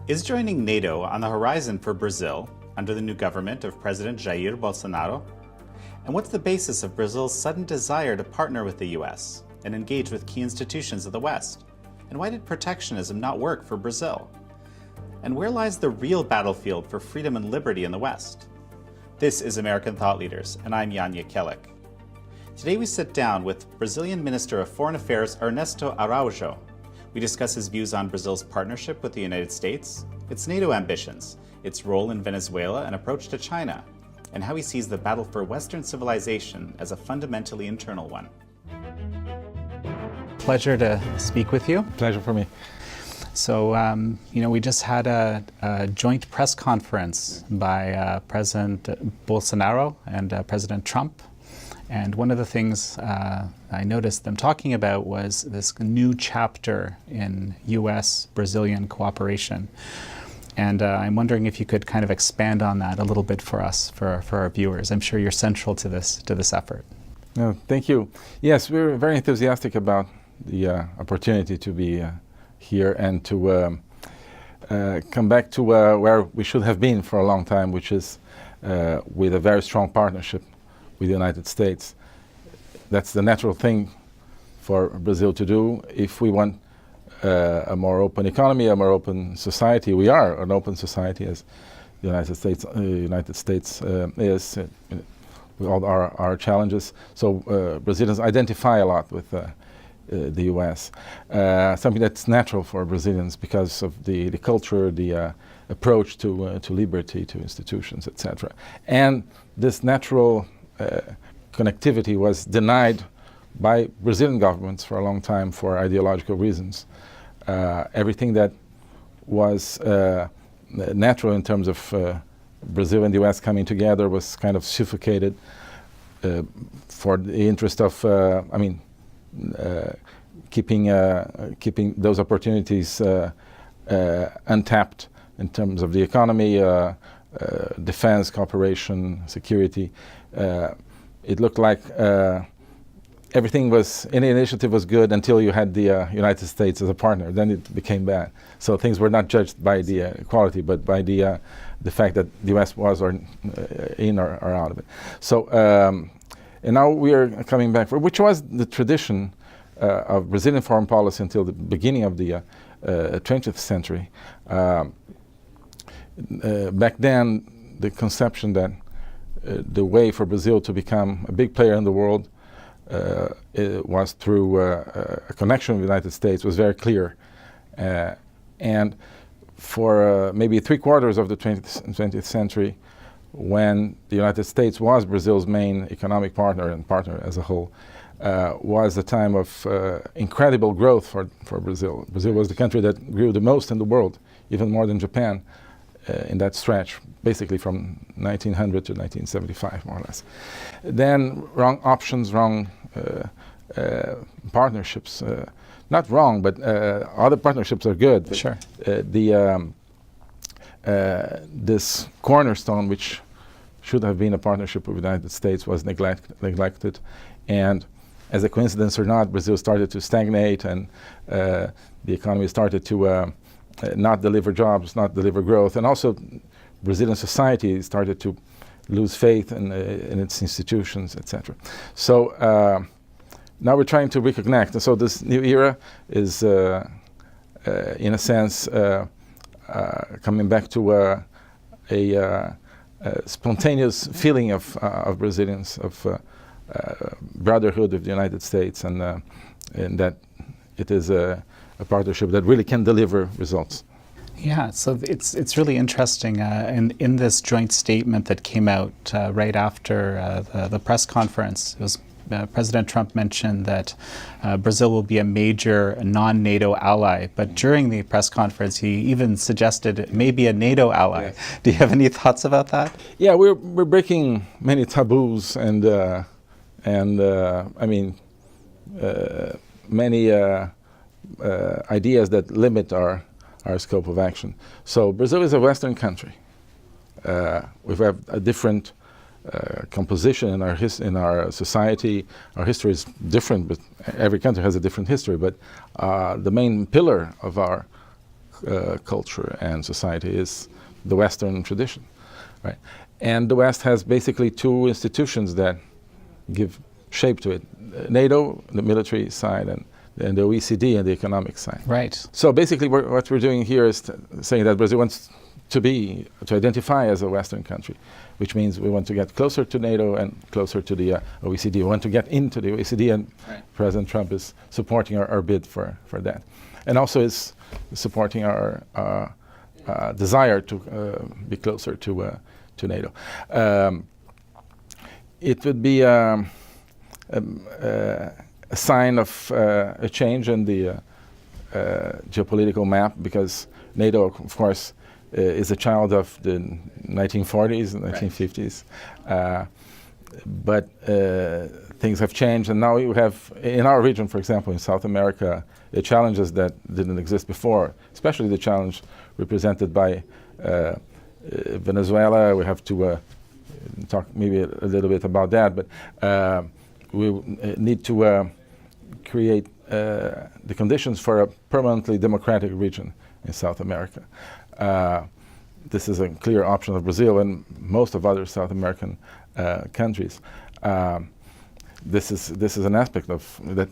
Is joining NATO on the horizon for Brazil under the new government of President Jair Bolsonaro? And what's the basis of Brazil's sudden desire to partner with the US and engage with key institutions of the West? And why did protectionism not work for Brazil? And where lies the real battlefield for freedom and liberty in the West? This is American Thought Leaders, and I'm Janja Kellick. Today we sit down with Brazilian Minister of Foreign Affairs Ernesto Araújo. We discuss his views on Brazil's partnership with the United States, its NATO ambitions, its role in Venezuela and approach to China, and how he sees the battle for Western civilization as a fundamentally internal one. Pleasure to speak with you. Pleasure for me. So, we just had a joint press conference by President Bolsonaro and President Trump. And one of the things I noticed them talking about was this new chapter in U.S.-Brazilian cooperation. And I'm wondering if you could kind of expand on that a little bit for us, for our viewers. I'm sure you're central to this effort. No, thank you. Yes, we're very enthusiastic about the opportunity to be here and to come back to where we should have been for a long time, which is with a very strong partnership with the United States. That's the natural thing for Brazil to do if we want a more open economy, a more open society. We are an open society, as the United States is, with all our challenges. So Brazilians identify a lot with the U.S. Something that's natural for Brazilians because of the culture, the approach to liberty, to institutions, etc. And this natural connectivity was denied by Brazilian governments for a long time for ideological reasons. Everything that was natural in terms of Brazil and the US coming together was kind of suffocated for the interest of, keeping those opportunities untapped in terms of the economy, defense, cooperation, security. It looked like any initiative was good until you had the United States as a partner. Then it became bad. So things were not judged by the quality, but by the fact that the U.S. was in or out of it. So, and now we are coming back, which was the tradition of Brazilian foreign policy until the beginning of the 20th century. Back then, the conception that the way for Brazil to become a big player in the world it was through a connection with the United States was very clear. And for maybe 3/4 of the 20th century, when the United States was Brazil's main economic partner and partner as a whole, was a time of incredible growth for Brazil. Brazil was the country that grew the most in the world, even more than Japan. In that stretch, basically from 1900 to 1975, more or less. Then wrong options, wrong partnerships. Not wrong, but other partnerships are good. Sure. This cornerstone, which should have been a partnership with the United States, was neglected. And as a coincidence or not, Brazil started to stagnate, and the economy started to not deliver jobs, not deliver growth, and also Brazilian society started to lose faith in its institutions, etc. So now we're trying to reconnect, and so this new era is, in a sense, coming back to a spontaneous feeling of Brazilians, of brotherhood of the United States, and that it is a partnership that really can deliver results. Yeah, so it's really interesting. In this joint statement that came out right after the press conference, it was President Trump mentioned that Brazil will be a major non-NATO ally, but during the press conference he even suggested it may be a NATO ally. Yes. Do you have any thoughts about that? Yeah, we're breaking many taboos and many ideas that limit our scope of action. So Brazil is a Western country. We have a different composition in our society. Our history is different, but every country has a different history. But the main pillar of our culture and society is the Western tradition, right? And the West has basically two institutions that give shape to it: NATO, the military side, and the OECD and the economic side. Right. So basically, what we're doing here is saying that Brazil wants to identify as a Western country, which means we want to get closer to NATO and closer to the OECD. We want to get into the OECD, and President Trump is supporting our bid for that, and also is supporting our desire to be closer to NATO. It would be a sign of a change in the geopolitical map, because NATO, of course, is a child of the 1940s and 1950s. But things have changed, and now you have, in our region, for example, in South America, challenges that didn't exist before, especially the challenge represented by Venezuela. We have to talk maybe a little bit about that, but we need to create the conditions for a permanently democratic region in South America. This is a clear option of Brazil and most of other South American countries. This is an aspect of that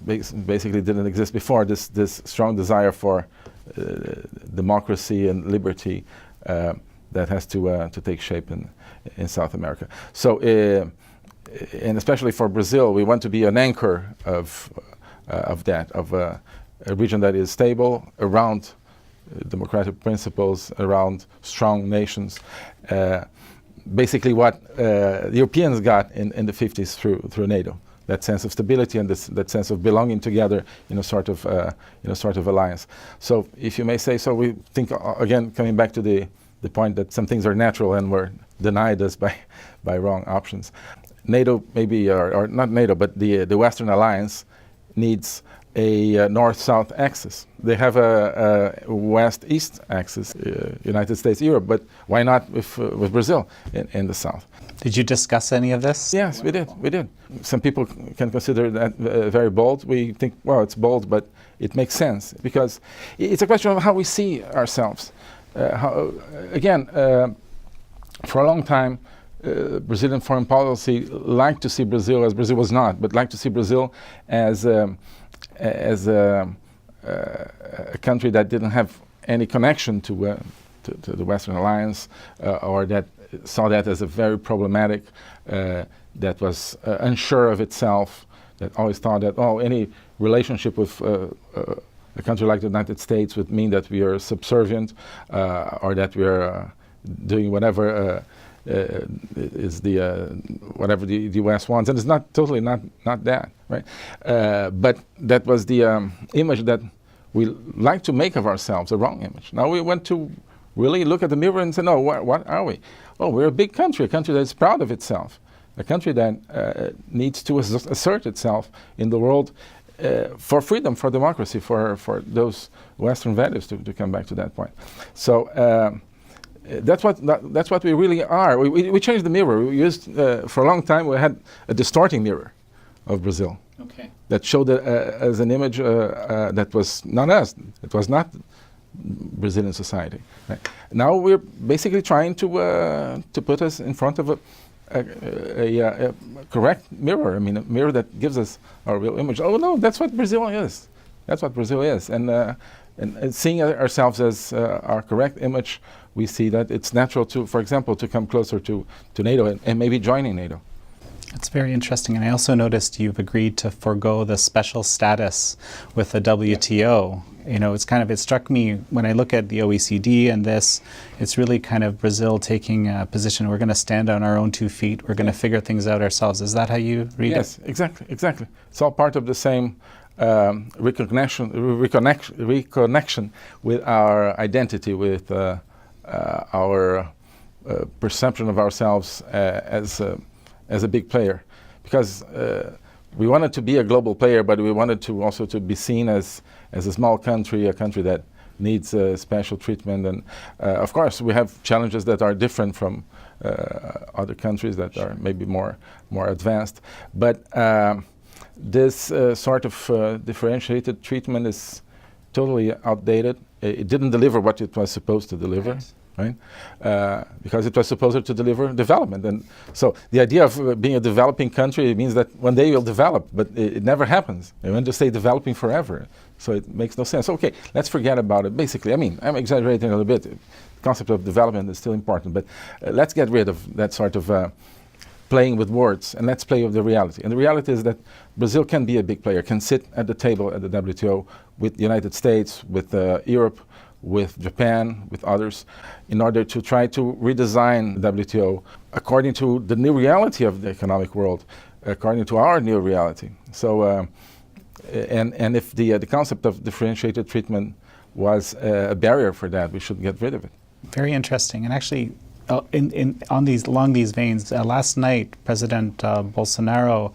basically didn't exist before. This strong desire for democracy and liberty that has to take shape in South America. So, and especially for Brazil, we want to be an anchor of a region that is stable around democratic principles, around strong nations. Basically, what the Europeans got in the 50s through NATO, that sense of stability and that sense of belonging together in a sort of alliance. So, if you may say so, we think again, coming back to the point that some things are natural and were denied us by wrong options. NATO, maybe, or not NATO, but the Western Alliance needs a north-south axis. They have a west-east axis, United States, Europe, but why not with Brazil in the south? Did you discuss any of this? Yes, we did. Some people can consider that very bold. We think, well, it's bold, but it makes sense, because it's a question of how we see ourselves. For a long time, Brazilian foreign policy liked to see Brazil as Brazil was not, but liked to see Brazil as a country that didn't have any connection to the Western Alliance, or that saw that as a very problematic, that was unsure of itself, that always thought that any relationship with a country like the United States would mean that we are subservient, or that we are doing whatever is whatever the U.S. wants, and it's not that, right? But that was the image that we like to make of ourselves, a wrong image. Now we want to really look at the mirror and say, no, what are we? Oh, we're a big country, a country that's proud of itself, a country that needs to assert itself in the world for freedom, for democracy, for those Western values, to come back to that point. So. That's what we really are. We changed the mirror. We used for a long time. We had a distorting mirror of Brazil that showed as an image that was not us. It was not Brazilian society. Right? Now we're basically trying to put us in front of a correct mirror. I mean, a mirror that gives us our real image. Oh no, that's what Brazil is. That's what Brazil is. And seeing ourselves as our correct image, we see that it's natural to, for example, to come closer to NATO and maybe joining NATO. That's very interesting. And I also noticed you've agreed to forego the special status with the WTO. You know, it struck me when I look at the OECD and this, it's really kind of Brazil taking a position, we're going to stand on our own 2 feet, we're going to figure things out ourselves. Is that how you read it? Yes, exactly. It's all part of the same reconnection with our identity, with our perception of ourselves as a big player, because we wanted to be a global player, but we wanted to also to be seen as a small country, a country that needs special treatment, and of course we have challenges that are different from other countries that are maybe more advanced, but this sort of differentiated treatment is totally outdated. it didn't deliver what it was supposed to deliver, right? Because it was supposed to deliver development. And so the idea of being a developing country means that one day you'll develop, but it never happens. You want to stay developing forever. So it makes no sense. Okay, let's forget about it. Basically, I mean, I'm exaggerating a little bit. The concept of development is still important, but let's get rid of that sort of playing with words, and let's play with the reality. And the reality is that Brazil can be a big player, can sit at the table at the WTO with the United States, with Europe, with Japan, with others, in order to try to redesign the WTO according to the new reality of the economic world, according to our new reality. So, and if the concept of differentiated treatment was a barrier for that, we should get rid of it. Very interesting. And actually, along these veins, last night, President Bolsonaro,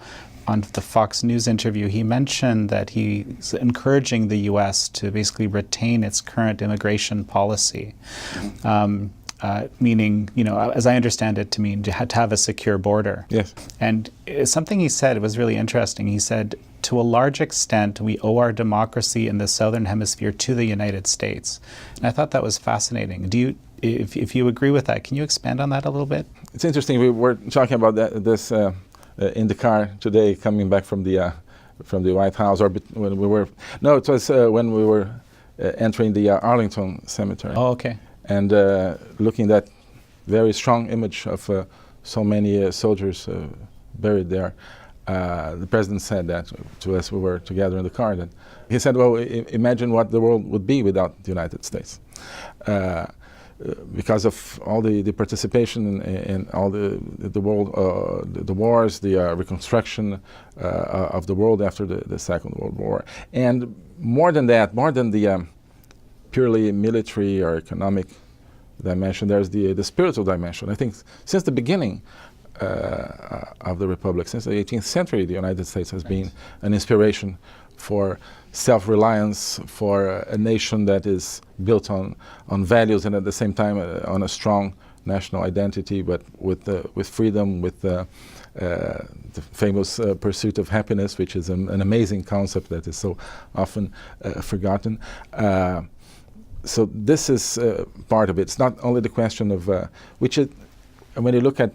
on the Fox News interview, he mentioned that he's encouraging the U.S. to basically retain its current immigration policy, meaning, you know, as I understand it, to mean to have a secure border. Yes. And something he said was really interesting. He said, to a large extent, we owe our democracy in the Southern Hemisphere to the United States. And I thought that was fascinating. Do you, if you agree with that, can you expand on that a little bit? It's interesting. We were talking about this in the car today, coming back from the White House, or when we were. No, it was when we were entering the Arlington Cemetery. Oh, okay. And looking at that very strong image of so many soldiers buried there. The president said that to us. We were together in the car. That he said, "Well, imagine what the world would be without the United States." Because of all the participation in all the world, the wars, the reconstruction of the world after the Second World War. And more than that, more than the purely military or economic dimension, there's the spiritual dimension. I think since the beginning of the Republic, since the 18th century, the United States has been an inspiration for self-reliance, for a nation that is built on values and at the same time on a strong national identity, but with freedom, with the famous pursuit of happiness, which is an amazing concept that is so often forgotten. So this is part of it. It's not only the question of which is, when you look at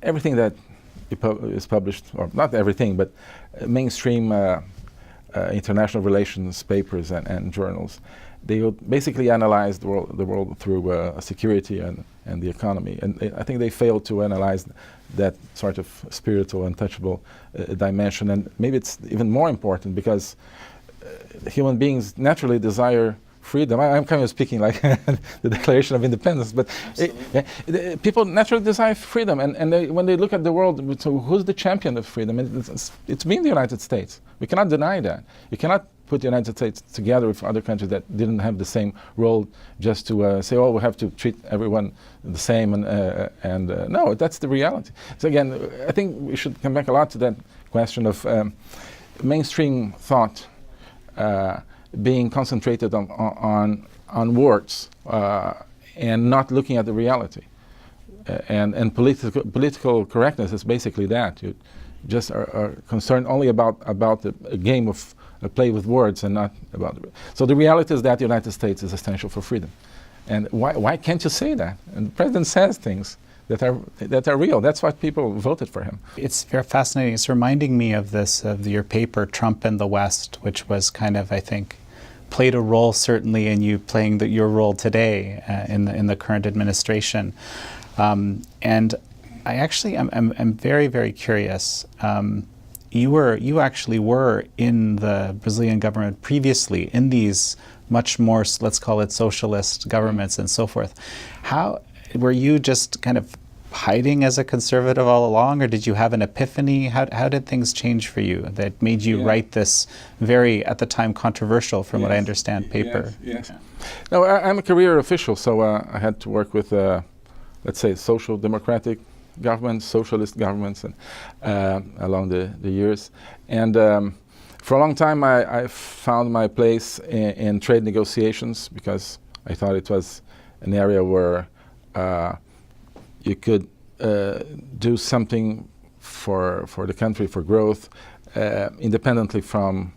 everything that is published, or not everything, but mainstream international relations papers and journals, they would basically analyze the world through security and the economy. And I think they failed to analyze that sort of spiritual, untouchable dimension. And maybe it's even more important because human beings naturally desire freedom. I'm kind of speaking like the Declaration of Independence, but people naturally desire freedom, and when they look at the world, so who's the champion of freedom? It's been the United States. We cannot deny that. You cannot put the United States together with other countries that didn't have the same role, just to say, oh, we have to treat everyone the same, and no, that's the reality. So again, I think we should come back a lot to that question of mainstream thought being concentrated on words and not looking at the reality. And political correctness is basically that. You just are concerned only about a game of a play with words and not about the. So the reality is that the United States is essential for freedom. And why can't you say that? And the president says things that are real. That's why people voted for him. It's very fascinating. It's reminding me of this, of your paper, Trump and the West, which was kind of, I think, played a role certainly in you playing your role today in the current administration. And I actually am very, very curious. You actually were in the Brazilian government previously, in these much more, let's call it, socialist governments and so forth. How were you just kind of hiding as a conservative all along, or did you have an epiphany? How did things change for you that made you write this very, at the time, controversial, from what I understand, paper? Yes. No, I'm a career official, so I had to work with, let's say, social democratic governments, socialist governments, and along the years. And for a long time, I found my place in trade negotiations because I thought it was an area where you could do something for the country, for growth, independently from,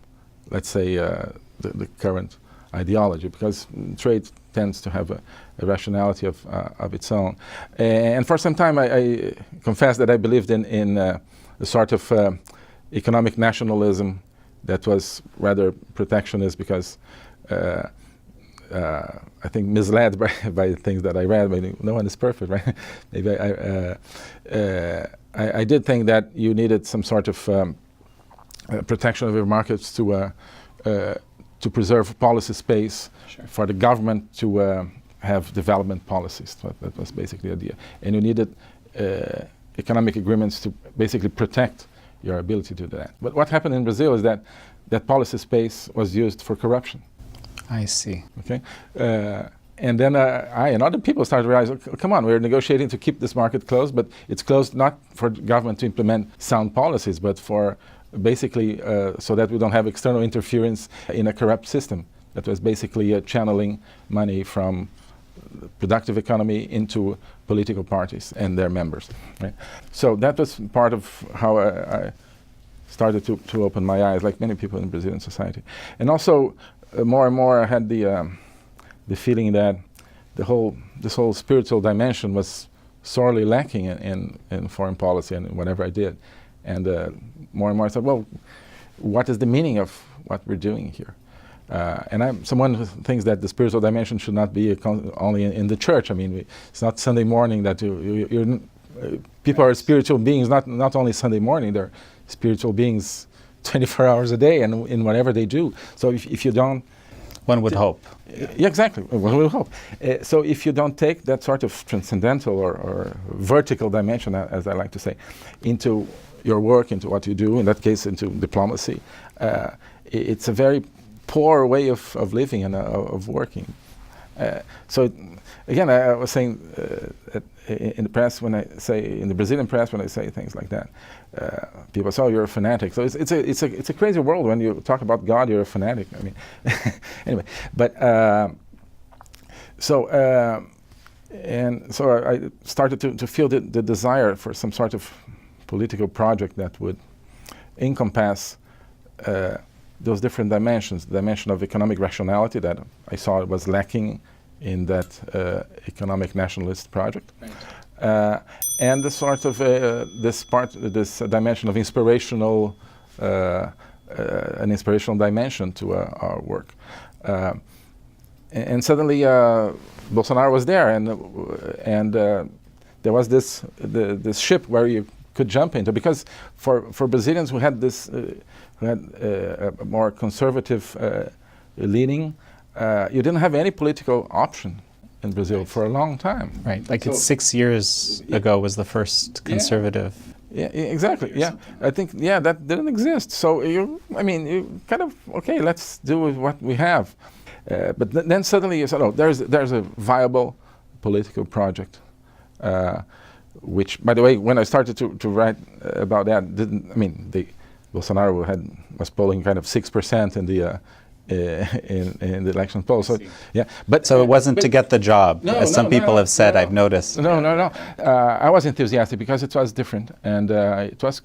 let's say, the current ideology, because trade tends to have a rationality of its own. And for some time, I confess that I believed in a sort of economic nationalism that was rather protectionist, because I think misled by things that I read. But no one is perfect, right? Maybe I did think that you needed some sort of protection of your markets to preserve policy space for the government to have development policies. That was basically the idea. And you needed economic agreements to basically protect your ability to do that. But what happened in Brazil is that that policy space was used for corruption. I see. Okay, and then I and other people started to realize, oh, come on, we're negotiating to keep this market closed, but it's closed not for the government to implement sound policies, but for basically so that we don't have external interference in a corrupt system that was basically channeling money from the productive economy into political parties and their members. Right? So that was part of how I started to open my eyes, like many people in Brazilian society. And also, more and more I had the feeling that this whole spiritual dimension was sorely lacking in foreign policy and whatever I did. And more and more I thought, well, what is the meaning of what we're doing here? And I'm someone who thinks that the spiritual dimension should not be only in the church. I mean, it's not Sunday morning that people are spiritual beings, not only Sunday morning, they're spiritual beings 24 hours a day and in whatever they do. So if you don't... One would hope. Yeah, exactly, one would hope. So if you don't take that sort of transcendental or vertical dimension, as I like to say, into your work, into what you do, in that case into diplomacy, it's a very poor way of living and of working. So again, I was saying in the press, when I say, in the Brazilian press, when I say things like that, people say, "Oh, you're a fanatic." So it's a crazy world. When you talk about God, you're a fanatic. I mean, anyway. But so I started to feel the desire for some sort of political project that would encompass those different dimensions. The dimension of economic rationality that I saw was lacking in that economic nationalist project. Right. And the sort of this dimension of inspirational, an inspirational dimension to our work. And suddenly Bolsonaro was there, and there was this ship where you could jump into, because for Brazilians who had this who had a more conservative leaning, you didn't have any political option in Brazil for a long time. Right, like so 6 years ago was the first conservative. Yeah, exactly. Yeah, I think that didn't exist. So you kind of okay, let's do with what we have. But then suddenly you said, oh, there's a viable political project. Which, by the way, when I started to write about that, Bolsonaro was polling kind of 6% in the in the election poll. So yeah, but so it wasn't to get the job, as some people have said. I've noticed. No. I was enthusiastic because it was different, and it was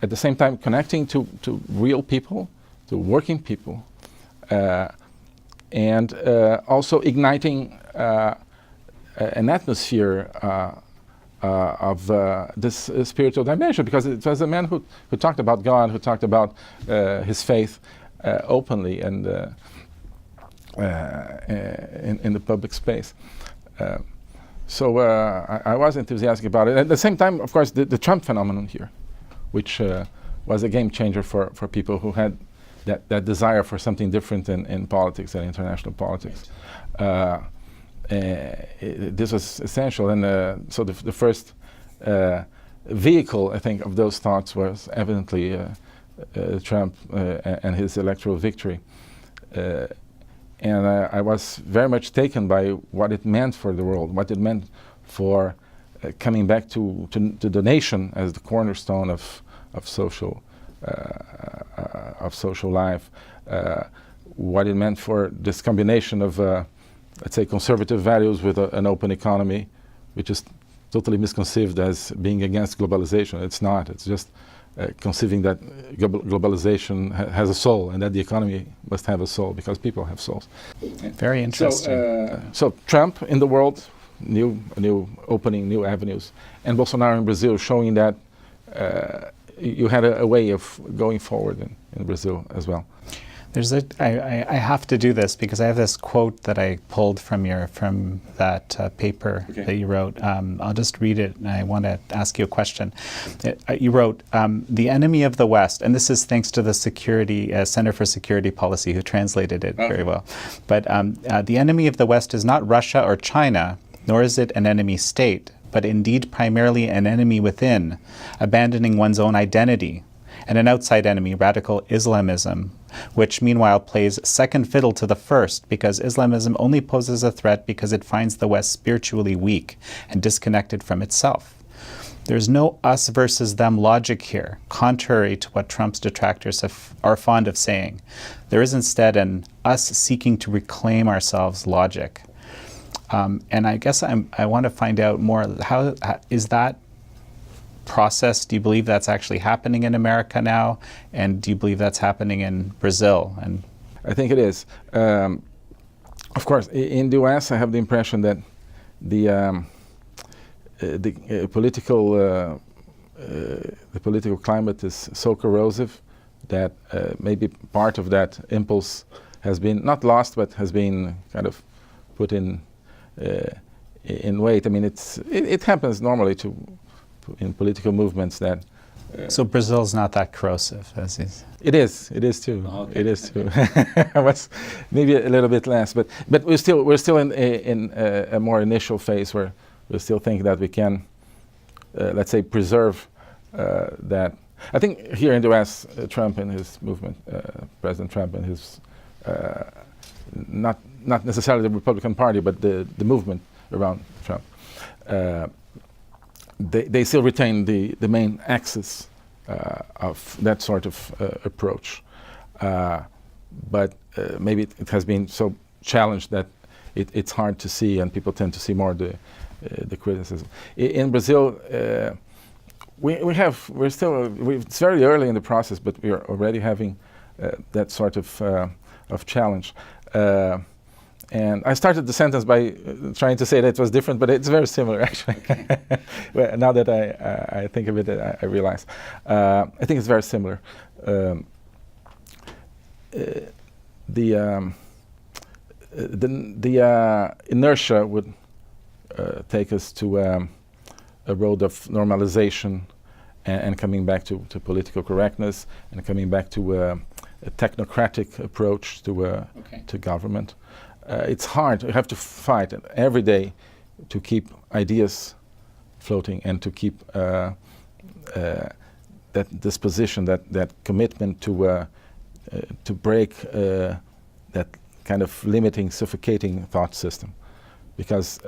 at the same time connecting to real people, to working people, and also igniting an atmosphere of this spiritual dimension, because it was a man who talked about God, who talked about his faith openly and in the public space. So I was enthusiastic about it. At the same time, of course, the Trump phenomenon here, which was a game changer for people who had that desire for something different in politics and international politics. This was essential, and so the first vehicle, I think, of those thoughts was evidently Trump and his electoral victory. And I was very much taken by what it meant for the world, what it meant for coming back to the nation as the cornerstone of social life, what it meant for this combination of let's say conservative values with an open economy, which is totally misconceived as being against globalization. It's not. It's just conceiving that globalization has a soul and that the economy must have a soul because people have souls. Very interesting. So Trump in the world, new opening, new avenues, and Bolsonaro in Brazil showing that you had a way of going forward in Brazil as well. I have to do this because I have this quote that I pulled from that paper that you wrote. I'll just read it, and I want to ask you a question. You wrote, "The enemy of the West," and this is thanks to the Center for Security Policy, who translated it very well. But the enemy of the West is not Russia or China, nor is it an enemy state, but indeed primarily an enemy within, abandoning one's own identity, and an outside enemy, radical Islamism, which meanwhile plays second fiddle to the first because Islamism only poses a threat because it finds the West spiritually weak and disconnected from itself. There's no us versus them logic here, contrary to what Trump's detractors are fond of saying. There is instead an us seeking to reclaim ourselves logic. And I guess I want to find out more, how is that process, do you believe that's actually happening in America now? And do you believe that's happening in Brazil? And I think it is. Of course, in the US, I have the impression that the political climate is so corrosive that maybe part of that impulse has been not lost, but has been kind of put in weight. I mean, it happens normally in political movements that. So Brazil's not that corrosive, as is. It is too. Oh, okay. It is too. Was maybe a little bit less, but we're still in a more initial phase where we still think that we can, let's say, preserve that. I think here in the U.S., Trump and his movement, President Trump and his, not necessarily the Republican Party, but the movement around Trump. They still retain the main axis of that sort of approach, but maybe it has been so challenged that it's hard to see, and people tend to see more the criticism. In Brazil, it's very early in the process, but we are already having that sort of challenge. And I started the sentence by trying to say that it was different, but it's very similar, actually. Well, now that I think of it, I realize. I think it's very similar. The inertia would take us to a road of normalization and coming back to political correctness and coming back to a technocratic approach to government. It's hard. You have to fight every day to keep ideas floating and to keep that disposition, that commitment to break that kind of limiting, suffocating thought system, because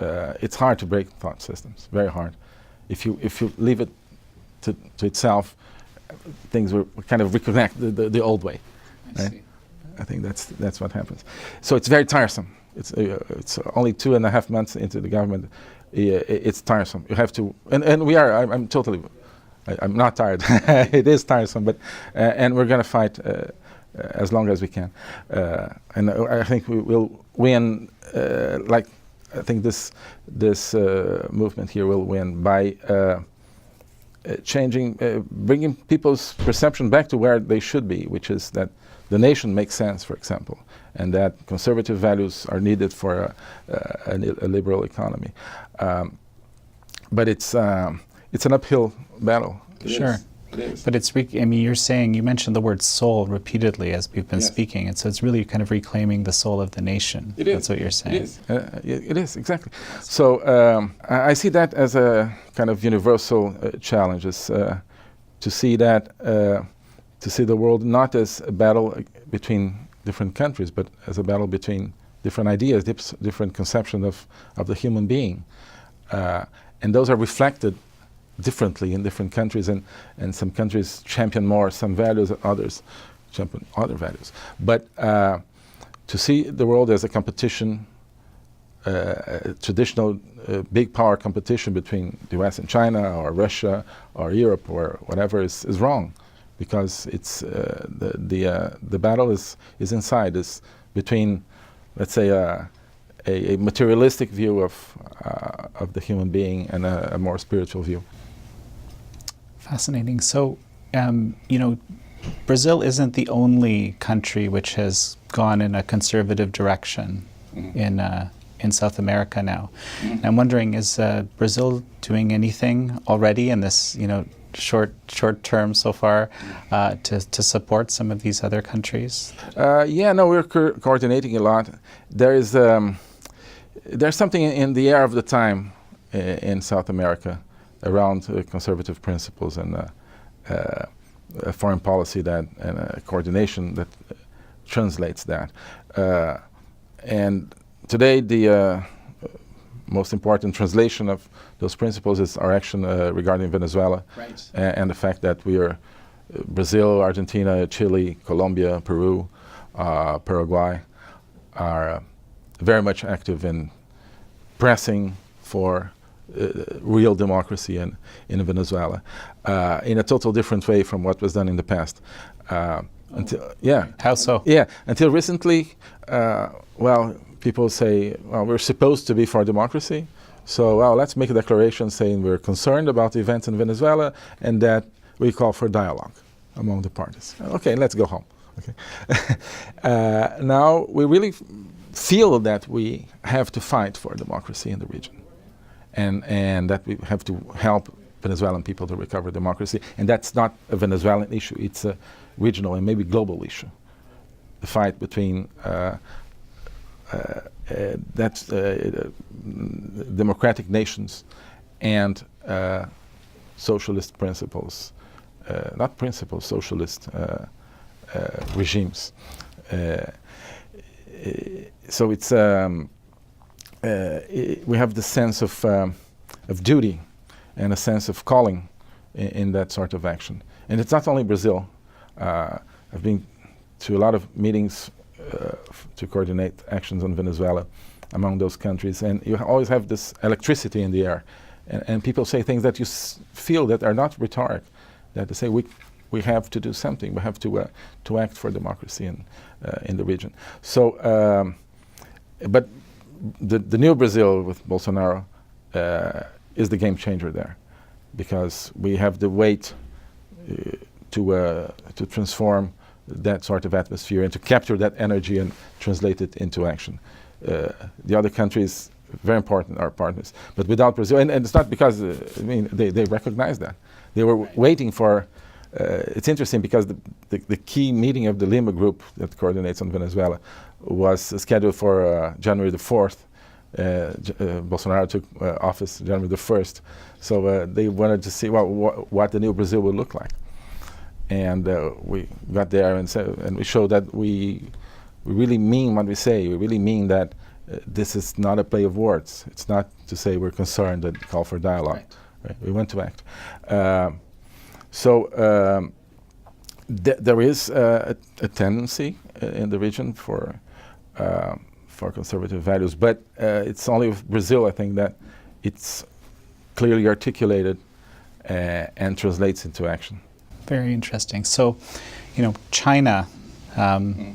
it's hard to break thought systems. Very hard. If you leave it to itself, things will kind of reconnect the old way. Right? I think that's what happens. So it's very tiresome. It's only 2.5 months into the government. It's tiresome. You have to, and we are. I'm not tired. It is tiresome, but and we're going to fight as long as we can. And I think we will win. I think this movement here will win by changing, bringing people's perception back to where they should be, which is that the nation makes sense, for example, and that conservative values are needed for a liberal economy. But it's an uphill battle. Sure. It is. But you mentioned the word soul repeatedly as we've been speaking, and so it's really kind of reclaiming the soul of the nation. That's what you're saying. It is, exactly. So I see that as a kind of universal challenge, is to see that, to see the world not as a battle between different countries, but as a battle between different ideas, different conception of the human being. And those are reflected differently in different countries, and some countries champion more some values, and others champion other values. But to see the world as a competition traditional big power competition between the US and China or Russia or Europe or whatever is wrong, because it's the battle is inside, is between, let's say, a materialistic view of the human being and a more spiritual view. Fascinating. So, Brazil isn't the only country which has gone in a conservative direction in South America now. And I'm wondering, is Brazil doing anything already in this, short term so far to support some of these other countries? We're coordinating a lot. There's something in the air of the time in South America around conservative principles and a foreign policy and a coordination that translates that. And today, the most important translation of those principles is our action regarding Venezuela, right. And the fact that we are Brazil, Argentina, Chile, Colombia, Peru, Paraguay are very much active in pressing for real democracy in Venezuela in a total different way from what was done in the past. How so? Yeah, until recently, people say, well, we're supposed to be for democracy, so let's make a declaration saying we're concerned about the events in Venezuela and that we call for dialogue among the parties. Okay, let's go home. Okay. Now we really feel that we have to fight for democracy in the region, and that we have to help Venezuelan people to recover democracy. And that's not a Venezuelan issue, it's a regional and maybe global issue. The fight between democratic nations and socialist principles, socialist regimes. So it's we have the sense of duty and a sense of calling in that sort of action. And it's not only Brazil. I've been to a lot of meetings to coordinate actions on Venezuela among those countries, and you always have this electricity in the air, and people say things that you feel that are not rhetoric, that they say we have to do something, we have to act for democracy in the region. So, but the new Brazil with Bolsonaro is the game changer there, because we have the weight to transform that sort of atmosphere and to capture that energy and translate it into action. The other countries, very important, are partners, but without Brazil, and it's not because they recognize that. They were waiting for. It's interesting because the key meeting of the Lima group that coordinates on Venezuela was scheduled for January the 4th. Bolsonaro took office January the 1st, so they wanted to see what the new Brazil would look like. And we got there and we showed that we really mean what we say. We really mean that this is not a play of words. It's not to say we're concerned and call for dialogue. Right. We want to act. There is a tendency in the region for conservative values, but it's only with Brazil, I think, that it's clearly articulated and translates into action. Very interesting. So, China,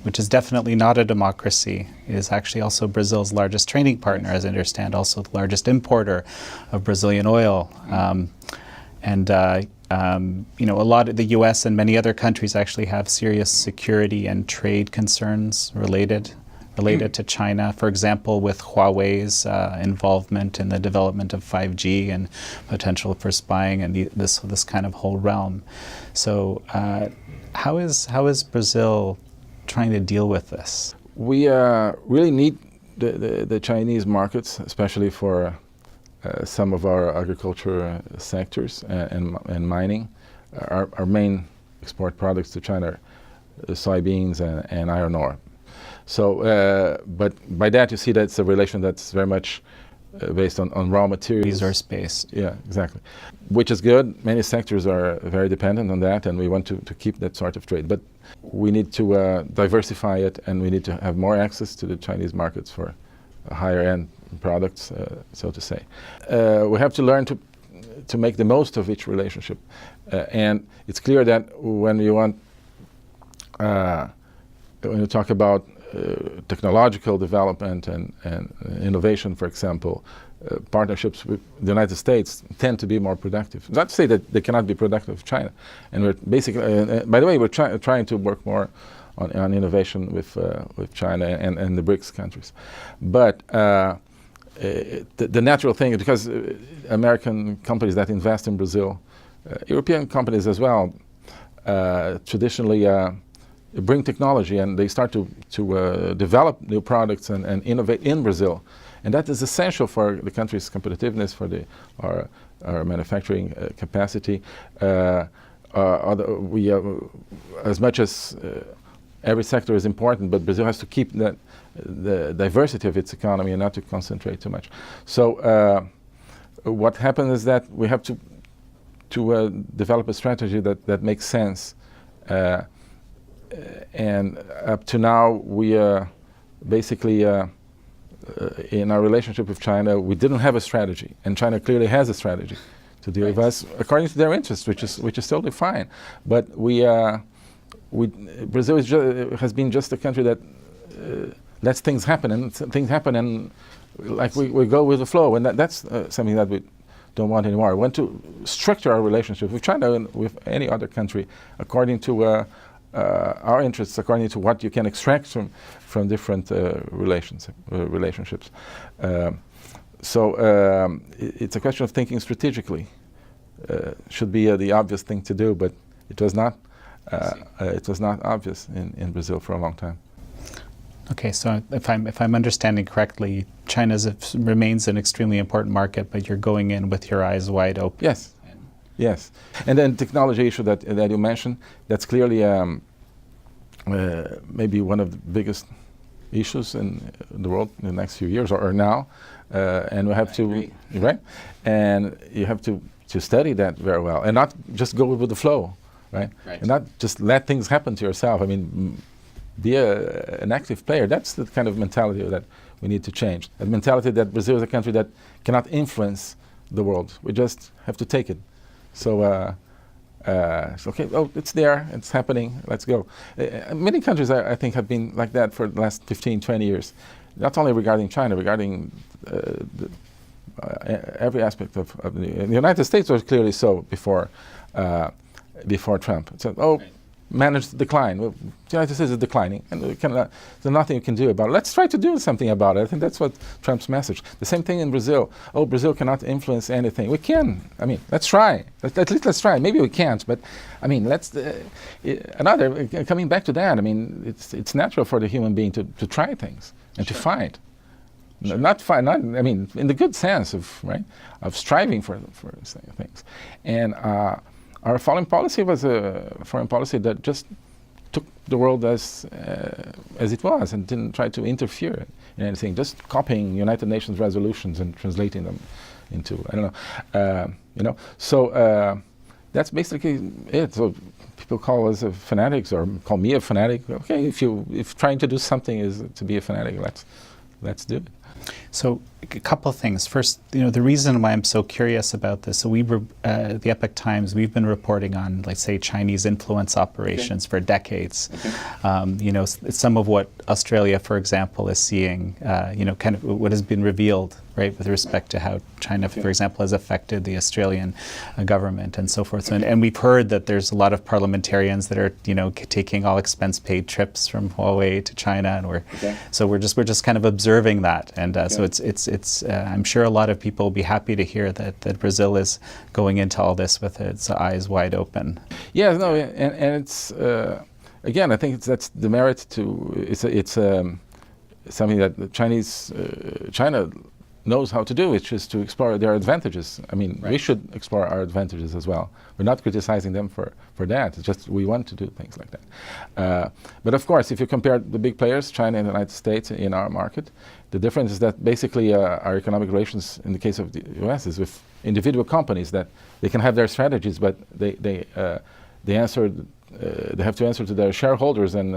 which is definitely not a democracy, is actually also Brazil's largest trading partner, as I understand, also the largest importer of Brazilian oil. A lot of the U.S. and many other countries actually have serious security and trade concerns related to China. For example, with Huawei's involvement in the development of 5G and potential for spying and this kind of whole realm. So, how is Brazil trying to deal with this? We really need the Chinese markets, especially for some of our agriculture sectors and mining. Our main export products to China are soybeans and iron ore. So, but by that you see that it's a relation that's very much based on raw materials. Resource-based. Yeah, exactly. Which is good. Many sectors are very dependent on that, and we want to keep that sort of trade. But we need to diversify it, and we need to have more access to the Chinese markets for higher-end products, so to say. We have to learn to make the most of each relationship, and it's clear that when you talk about technological development and innovation, for example, partnerships with the United States tend to be more productive. Not to say that they cannot be productive with China, and we're basically, by the way, we're trying to work more on innovation with China and the BRICS countries. But the natural thing, because American companies that invest in Brazil, European companies as well, traditionally bring technology and they start to develop new products and innovate in Brazil. And that is essential for the country's competitiveness, for our manufacturing capacity. As much as every sector is important, but Brazil has to keep the diversity of its economy and not to concentrate too much. So what happens is that we have to develop a strategy that makes sense. And up to now, we basically, in our relationship with China, we didn't have a strategy, and China clearly has a strategy to deal with us according to their interests, which is totally fine. But Brazil has been just a country that lets things happen, and like we go with the flow, and that's something that we don't want anymore. We want to structure our relationship with China and with any other country according to our interests, according to what you can extract from different relationships. So it's a question of thinking strategically. Should be the obvious thing to do, but it was not. It was not obvious in Brazil for a long time. Okay, so if I'm understanding correctly, China remains an extremely important market, but you're going in with your eyes wide open. Yes. Yes, and then technology issue that you mentioned, that's clearly maybe one of the biggest issues in the world in the next few years or now, and we have to, right? And you have to study that very well and not just go with the flow, right? And not just let things happen to yourself. I mean, be an active player. That's the kind of mentality that we need to change. A mentality that Brazil is a country that cannot influence the world. We just have to take it. So, okay, oh, it's there, it's happening, let's go. Many countries, I think, have been like that for the last 15, 20 years. Not only regarding China, regarding every aspect of the United States was clearly so before Trump. So, managed decline. Well, the United States is declining, and there's nothing you can do about it. Let's try to do something about it. I think that's what Trump's message. The same thing in Brazil. Oh, Brazil cannot influence anything. We can. I mean, let's try. At least let's try. Maybe we can't, but I mean, let's. Coming back to that, I mean, it's natural for the human being to try things and to find. Sure. Not I mean, in the good sense of striving for things, and. Our foreign policy was a foreign policy that just took the world as it was and didn't try to interfere in anything, just copying United Nations resolutions and translating them into, I don't know, So that's basically it. So people call us fanatics or call me a fanatic. Okay, if trying to do something is to be a fanatic, let's do it. So a couple of things. First, the reason why I'm so curious about this, so the Epoch Times, we've been reporting on, let's say, Chinese influence operations for decades. Okay. Some of what Australia, for example, is seeing, kind of what has been revealed, right, with respect to how China, for example, has affected the Australian government and so forth. So, and we've heard that there's a lot of parliamentarians that are, taking all expense-paid trips from Huawei to China, and so we're just kind of observing that, and so it's I'm sure a lot of people will be happy to hear that Brazil is going into all this with its eyes wide open. Yeah, no, and it's again, I think that's the merit to it's something that China knows how to do, which is to explore their advantages. I mean, we should explore our advantages as well. We're not criticizing them for that. It's just we want to do things like that. But of course, if you compare the big players, China and the United States, in our market, the difference is that basically our economic relations in the case of the U.S. is with individual companies that they can have their strategies, but they have to answer to their shareholders and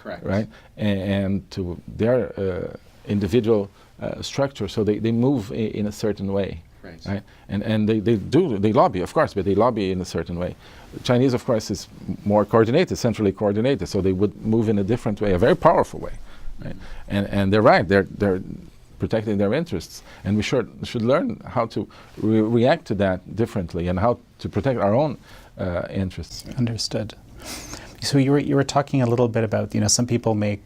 right, and to their individual structure, so they move in a certain way. Right? And they lobby, of course, but they lobby in a certain way. The Chinese, of course, is more coordinated, centrally coordinated, so they would move in a different way, a very powerful way. Right? And they're right, they're protecting their interests, and we should learn how to react to that differently and how to protect our own interests. Understood. So you were talking a little bit about, some people may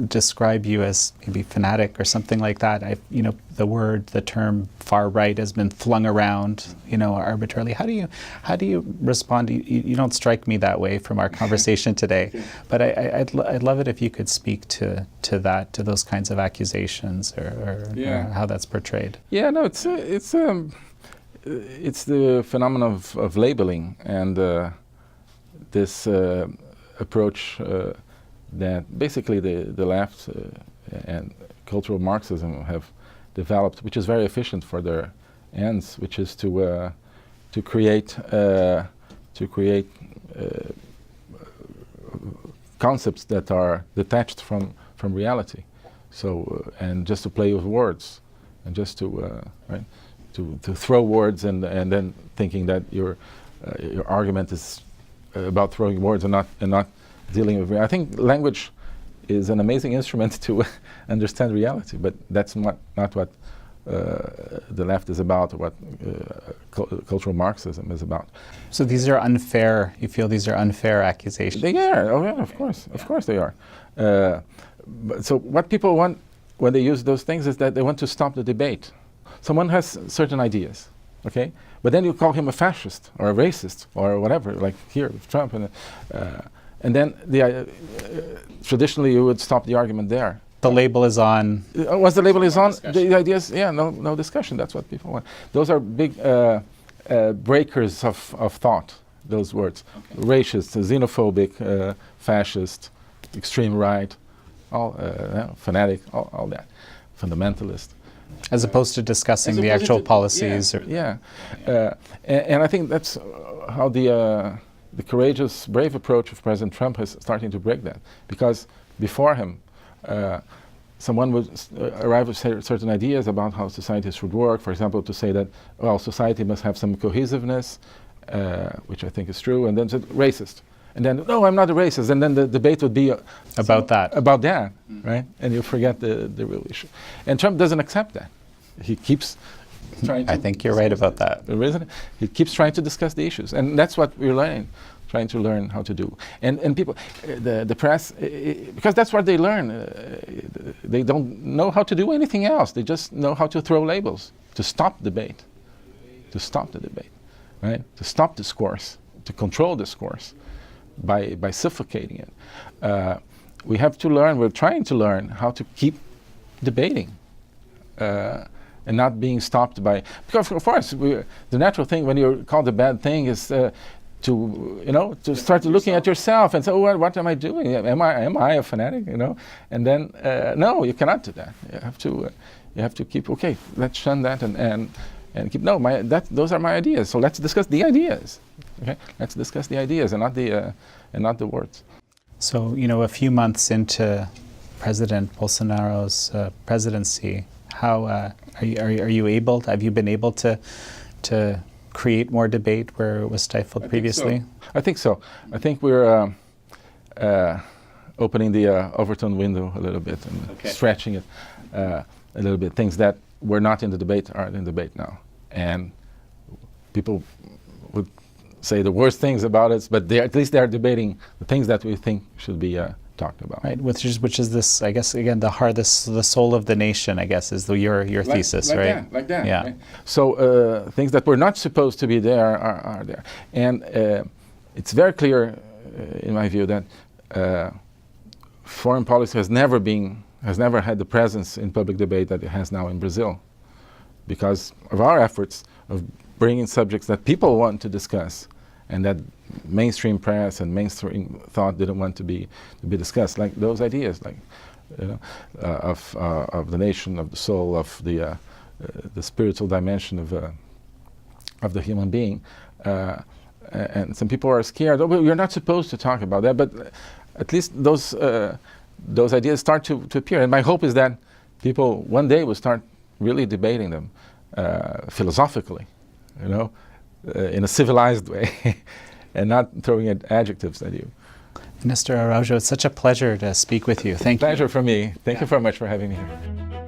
describe you as maybe fanatic or something like that. The term far right has been flung around, arbitrarily. How do you respond? You don't strike me that way from our conversation today, but I'd love it if you could speak to that, to those kinds of accusations, or how that's portrayed. Yeah, no, it's the phenomenon of labeling and this approach. That basically the left and cultural Marxism have developed, which is very efficient for their ends, which is to create concepts that are detached from reality. So and just to play with words, and just to throw words and then thinking that your argument is about throwing words and not dealing with. I think language is an amazing instrument to understand reality, but that's not what the left is about, or what cultural Marxism is about. So these are unfair. You feel these are unfair accusations? They are. Oh yeah, of course, of course they are. So what people want when they use those things is that they want to stop the debate. Someone has certain ideas, okay, but then you call him a fascist or a racist or whatever, like here with Trump, and then traditionally you would stop the argument there. The label is on. Once the label is on, the ideas, no discussion. That's what people want. Those are big breakers of thought, those words. Okay. Racist, xenophobic, fascist, extreme right, all fanatic, all that, fundamentalist. As opposed to discussing the actual policies. And I think that's how the courageous, brave approach of President Trump is starting to break that. Because before him, someone would arrive with certain ideas about how society should work. For example, to say that, well, society must have some cohesiveness, which I think is true, and then said racist. And then, no, I'm not a racist. And then the debate would be about that, right? And you forget the real issue. And Trump doesn't accept that. He keeps trying to... I think you're right about that. Isn't it? He keeps trying to discuss the issues. And that's what we're trying to learn how to do. And people, the press, because that's what they learn. They don't know how to do anything else. They just know how to throw labels, to stop debate, to stop the debate, right? To stop discourse, to control discourse by suffocating it. We have to learn, we're trying to learn how to keep debating and not being stopped by, because of course the natural thing when you're called a bad thing is to start looking at yourself and say, oh, what am I doing? Am I a fanatic? And then no, you cannot do that. You have to keep, okay, let's shun that and keep, no, those are my ideas. So let's discuss the ideas. Okay, let's discuss the ideas and not the words. So a few months into President Bolsonaro's presidency, how have you been able to create more debate where it was stifled previously? I think so. I think we're opening the Overton window a little bit and stretching it a little bit. Things that were not in the debate are in debate now, and people would say the worst things about us, but at least they are debating the things that we think should be talked about. Right, which is this, I guess, again, the soul of the nation, I guess, is your thesis, right? Like that. Yeah. Right? So things that were not supposed to be there are there, and it's very clear, in my view, that foreign policy has never had the presence in public debate that it has now in Brazil, because of our efforts of bringing subjects that people want to discuss and that mainstream press and mainstream thought didn't want to be discussed, like those ideas, like of the nation, of the soul, of the spiritual dimension of the human being. And some people are scared. Oh, you're not supposed to talk about that, but at least those ideas start to appear. And my hope is that people one day will start really debating them philosophically, you know, in a civilized way, and not throwing adjectives at you. Mr. Araújo, it's such a pleasure to speak with you. Thank you. Pleasure for me. Thank you very much for having me here.